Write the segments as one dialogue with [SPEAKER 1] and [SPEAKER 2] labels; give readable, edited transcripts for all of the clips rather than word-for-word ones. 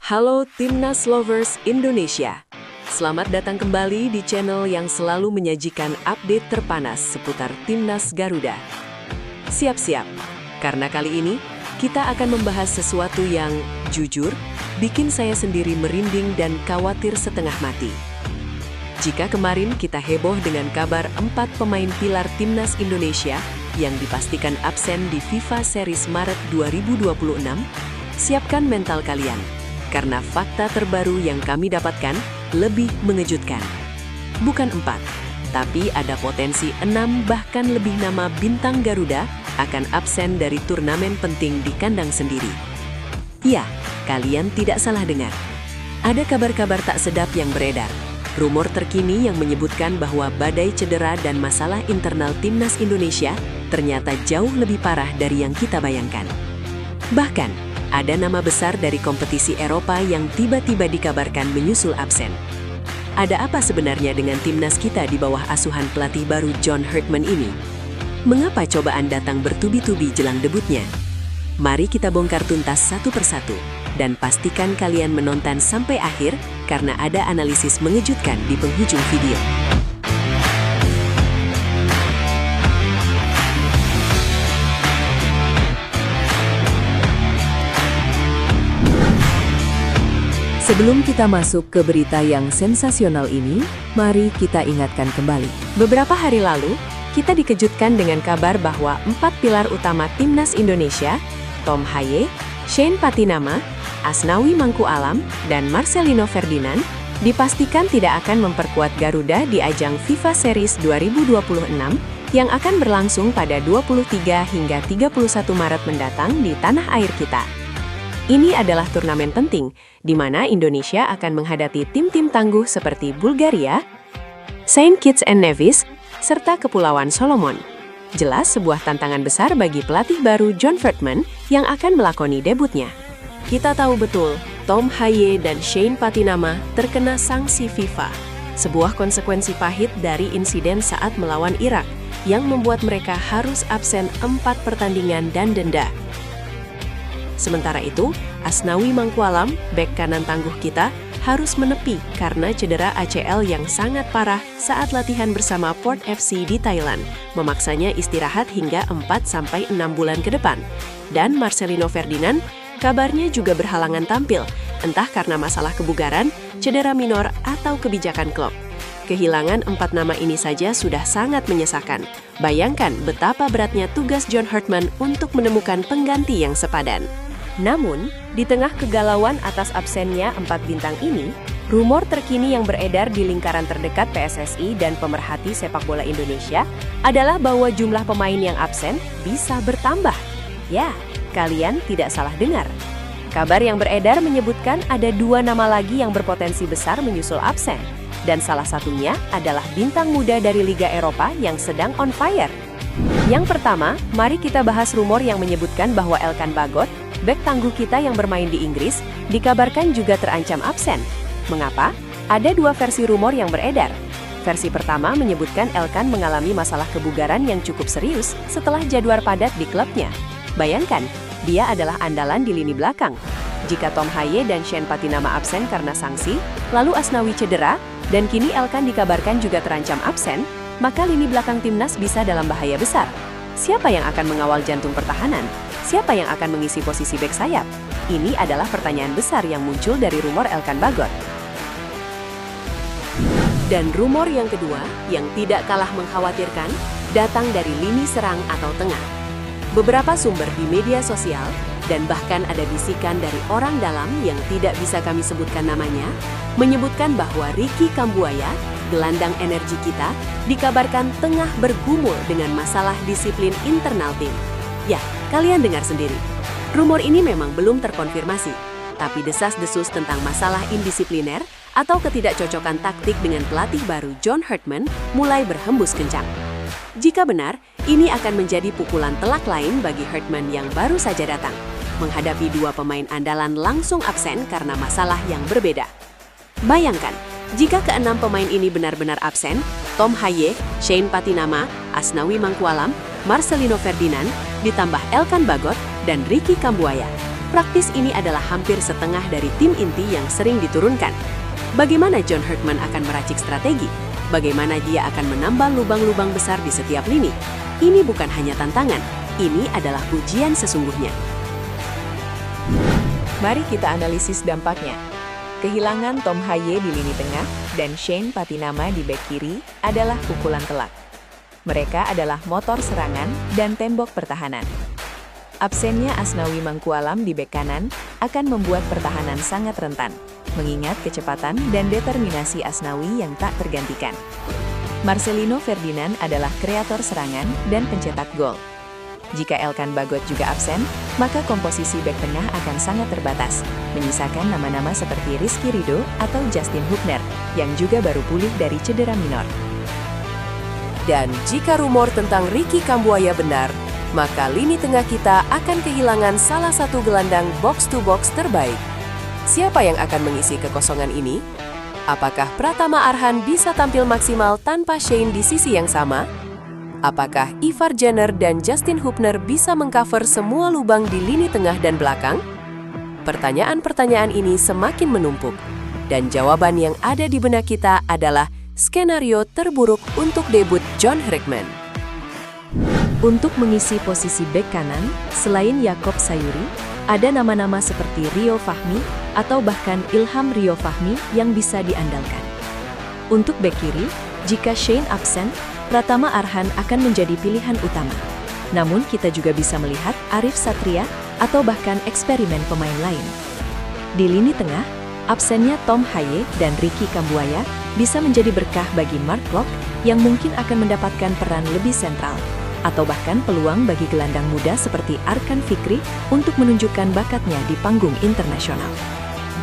[SPEAKER 1] Halo Timnas Lovers Indonesia. Selamat datang kembali di channel yang selalu menyajikan update terpanas seputar Timnas Garuda. Siap-siap, karena kali ini kita akan membahas sesuatu yang jujur bikin saya sendiri merinding dan khawatir setengah mati. Jika kemarin kita heboh dengan kabar 4 pemain pilar Timnas Indonesia yang dipastikan absen di FIFA Series Maret 2026, siapkan mental kalian. Karena fakta terbaru yang kami dapatkan lebih mengejutkan. Bukan 4, tapi ada potensi 6 bahkan lebih nama bintang Garuda akan absen dari turnamen penting di kandang sendiri. Ya, kalian tidak salah dengar. Ada kabar-kabar tak sedap yang beredar. Rumor terkini yang menyebutkan bahwa badai cedera dan masalah internal Timnas Indonesia ternyata jauh lebih parah dari yang kita bayangkan. Bahkan, ada nama besar dari kompetisi Eropa yang tiba-tiba dikabarkan menyusul absen. Ada apa sebenarnya dengan timnas kita di bawah asuhan pelatih baru John Herdman ini? Mengapa cobaan datang bertubi-tubi jelang debutnya? Mari kita bongkar tuntas satu persatu, dan pastikan kalian menonton sampai akhir karena ada analisis mengejutkan di penghujung video. Sebelum kita masuk ke berita yang sensasional ini, mari kita ingatkan kembali. Beberapa hari lalu, kita dikejutkan dengan kabar bahwa 4 pilar utama Timnas Indonesia, Tom Haye, Shane Patinama, Asnawi Mangkualam, dan Marcelino Ferdinand, dipastikan tidak akan memperkuat Garuda di ajang FIFA Series 2026 yang akan berlangsung pada 23 hingga 31 Maret mendatang di tanah air kita. Ini adalah turnamen penting, di mana Indonesia akan menghadapi tim-tim tangguh seperti Bulgaria, Saint Kitts and Nevis, serta Kepulauan Solomon. Jelas sebuah tantangan besar bagi pelatih baru John Herdman yang akan melakoni debutnya. Kita tahu betul, Tom Haye dan Shane Patinama terkena sanksi FIFA, sebuah konsekuensi pahit dari insiden saat melawan Irak, yang membuat mereka harus absen 4 pertandingan dan denda. Sementara itu, Asnawi Mangkualam, bek kanan tangguh kita, harus menepi karena cedera ACL yang sangat parah saat latihan bersama Port FC di Thailand, memaksanya istirahat hingga 4-6 bulan ke depan. Dan Marcelino Ferdinand, kabarnya juga berhalangan tampil, entah karena masalah kebugaran, cedera minor, atau kebijakan klub. Kehilangan 4 nama ini saja sudah sangat menyesakan. Bayangkan betapa beratnya tugas John Herdman untuk menemukan pengganti yang sepadan. Namun, di tengah kegalauan atas absennya 4 bintang ini, rumor terkini yang beredar di lingkaran terdekat PSSI dan pemerhati sepak bola Indonesia adalah bahwa jumlah pemain yang absen bisa bertambah. Ya, kalian tidak salah dengar. Kabar yang beredar menyebutkan ada 2 nama lagi yang berpotensi besar menyusul absen, dan salah satunya adalah bintang muda dari Liga Eropa yang sedang on fire. Yang pertama, mari kita bahas rumor yang menyebutkan bahwa Elkan Bagot, bek tangguh kita yang bermain di Inggris, dikabarkan juga terancam absen. Mengapa? Ada 2 versi rumor yang beredar. Versi pertama menyebutkan Elkan mengalami masalah kebugaran yang cukup serius setelah jadwal padat di klubnya. Bayangkan, dia adalah andalan di lini belakang. Jika Tom Haye dan Shane Patinama absen karena sanksi, lalu Asnawi cedera, dan kini Elkan dikabarkan juga terancam absen, maka lini belakang timnas bisa dalam bahaya besar. Siapa yang akan mengawal jantung pertahanan? Siapa yang akan mengisi posisi bek sayap? Ini adalah pertanyaan besar yang muncul dari rumor Elkan Bagot. Dan rumor yang kedua, yang tidak kalah mengkhawatirkan, datang dari lini serang atau tengah. Beberapa sumber di media sosial, dan bahkan ada bisikan dari orang dalam yang tidak bisa kami sebutkan namanya, menyebutkan bahwa Ricky Kambuaya, gelandang energi kita, dikabarkan tengah bergumul dengan masalah disiplin internal tim. Ya, kalian dengar sendiri. Rumor ini memang belum terkonfirmasi, tapi desas-desus tentang masalah indisipliner atau ketidakcocokan taktik dengan pelatih baru John Herdman mulai berhembus kencang. Jika benar, ini akan menjadi pukulan telak lain bagi Herdman yang baru saja datang, menghadapi 2 pemain andalan langsung absen karena masalah yang berbeda. Bayangkan, jika ke-6 pemain ini benar-benar absen, Tom Haye, Shane Patinama, Asnawi Mangkualam, Marcelino Ferdinand, ditambah Elkan Bagot, dan Ricky Kambuaya. Praktis ini adalah hampir setengah dari tim inti yang sering diturunkan. Bagaimana John Herdman akan meracik strategi? Bagaimana dia akan menambal lubang-lubang besar di setiap lini? Ini bukan hanya tantangan, ini adalah ujian sesungguhnya. Mari kita analisis dampaknya. Kehilangan Tom Haye di lini tengah dan Shane Patinama di bek kiri adalah pukulan telak. Mereka adalah motor serangan dan tembok pertahanan. Absennya Asnawi Mangkualam di bek kanan akan membuat pertahanan sangat rentan, mengingat kecepatan dan determinasi Asnawi yang tak tergantikan. Marcelino Ferdinand adalah kreator serangan dan pencetak gol. Jika Elkan Bagot juga absen, maka komposisi bek tengah akan sangat terbatas, menyisakan nama-nama seperti Rizky Ridho atau Justin Hubner, yang juga baru pulih dari cedera minor. Dan jika rumor tentang Ricky Kambuaya benar, maka lini tengah kita akan kehilangan salah satu gelandang box-to-box terbaik. Siapa yang akan mengisi kekosongan ini? Apakah Pratama Arhan bisa tampil maksimal tanpa Shane di sisi yang sama? Apakah Ivar Jenner dan Justin Hubner bisa mengcover semua lubang di lini tengah dan belakang? Pertanyaan-pertanyaan ini semakin menumpuk, dan jawaban yang ada di benak kita adalah skenario terburuk untuk debut John Herdman. Untuk mengisi posisi bek kanan, selain Yakob Sayuri, ada nama-nama seperti Rio Fahmi atau bahkan Ilham Rio Fahmi yang bisa diandalkan. Untuk bek kiri, jika Shane absen, Pratama Arhan akan menjadi pilihan utama. Namun kita juga bisa melihat Arif Satria atau bahkan eksperimen pemain lain. Di lini tengah, absennya Tom Haye dan Ricky Kambuaya bisa menjadi berkah bagi Mark Klok yang mungkin akan mendapatkan peran lebih sentral, atau bahkan peluang bagi gelandang muda seperti Arkan Fikri untuk menunjukkan bakatnya di panggung internasional.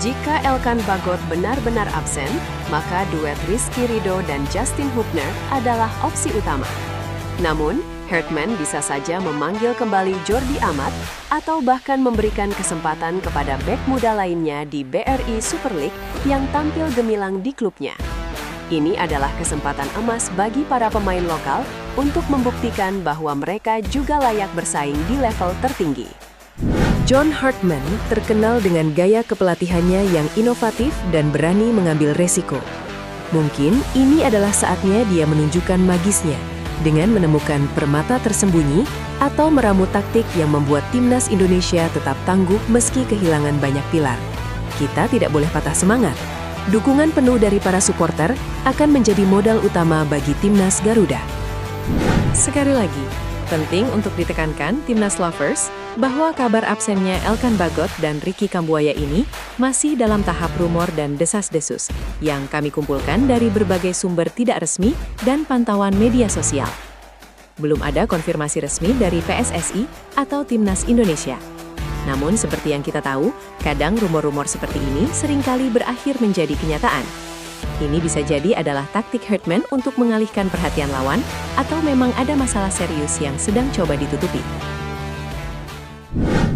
[SPEAKER 1] Jika Elkan Bagot benar-benar absen, maka duet Rizky Ridho dan Justin Hubner adalah opsi utama. Namun, Herdman bisa saja memanggil kembali Jordi Amat atau bahkan memberikan kesempatan kepada bek muda lainnya di BRI Super League yang tampil gemilang di klubnya. Ini adalah kesempatan emas bagi para pemain lokal untuk membuktikan bahwa mereka juga layak bersaing di level tertinggi. John Herdman terkenal dengan gaya kepelatihannya yang inovatif dan berani mengambil resiko. Mungkin ini adalah saatnya dia menunjukkan magisnya dengan menemukan permata tersembunyi atau meramu taktik yang membuat timnas Indonesia tetap tangguh meski kehilangan banyak pilar. Kita tidak boleh patah semangat. Dukungan penuh dari para supporter akan menjadi modal utama bagi timnas Garuda. Sekali lagi, penting untuk ditekankan timnas lovers bahwa kabar absennya Elkan Bagot dan Ricky Kambuaya ini masih dalam tahap rumor dan desas-desus yang kami kumpulkan dari berbagai sumber tidak resmi dan pantauan media sosial. Belum ada konfirmasi resmi dari PSSI atau Timnas Indonesia. Namun seperti yang kita tahu, kadang rumor-rumor seperti ini seringkali berakhir menjadi kenyataan. Ini bisa jadi adalah taktik Herdman untuk mengalihkan perhatian lawan atau memang ada masalah serius yang sedang coba ditutupi.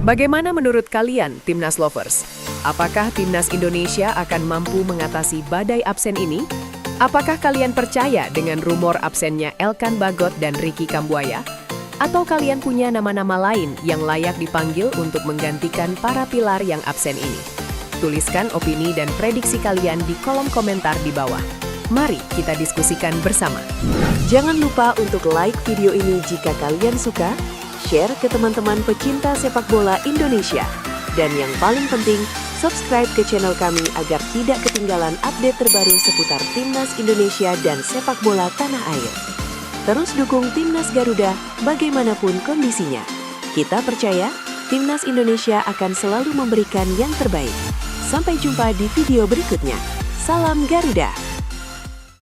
[SPEAKER 1] Bagaimana menurut kalian, Timnas Lovers? Apakah Timnas Indonesia akan mampu mengatasi badai absen ini? Apakah kalian percaya dengan rumor absennya Elkan Bagot dan Ricky Kambuaya? Atau kalian punya nama-nama lain yang layak dipanggil untuk menggantikan para pilar yang absen ini? Tuliskan opini dan prediksi kalian di kolom komentar di bawah. Mari kita diskusikan bersama. Jangan lupa untuk like video ini jika kalian suka, share ke teman-teman pecinta sepak bola Indonesia. Dan yang paling penting, subscribe ke channel kami agar tidak ketinggalan update terbaru seputar Timnas Indonesia dan sepak bola tanah air. Terus dukung Timnas Garuda bagaimanapun kondisinya. Kita percaya, Timnas Indonesia akan selalu memberikan yang terbaik. Sampai jumpa di video berikutnya. Salam Garuda!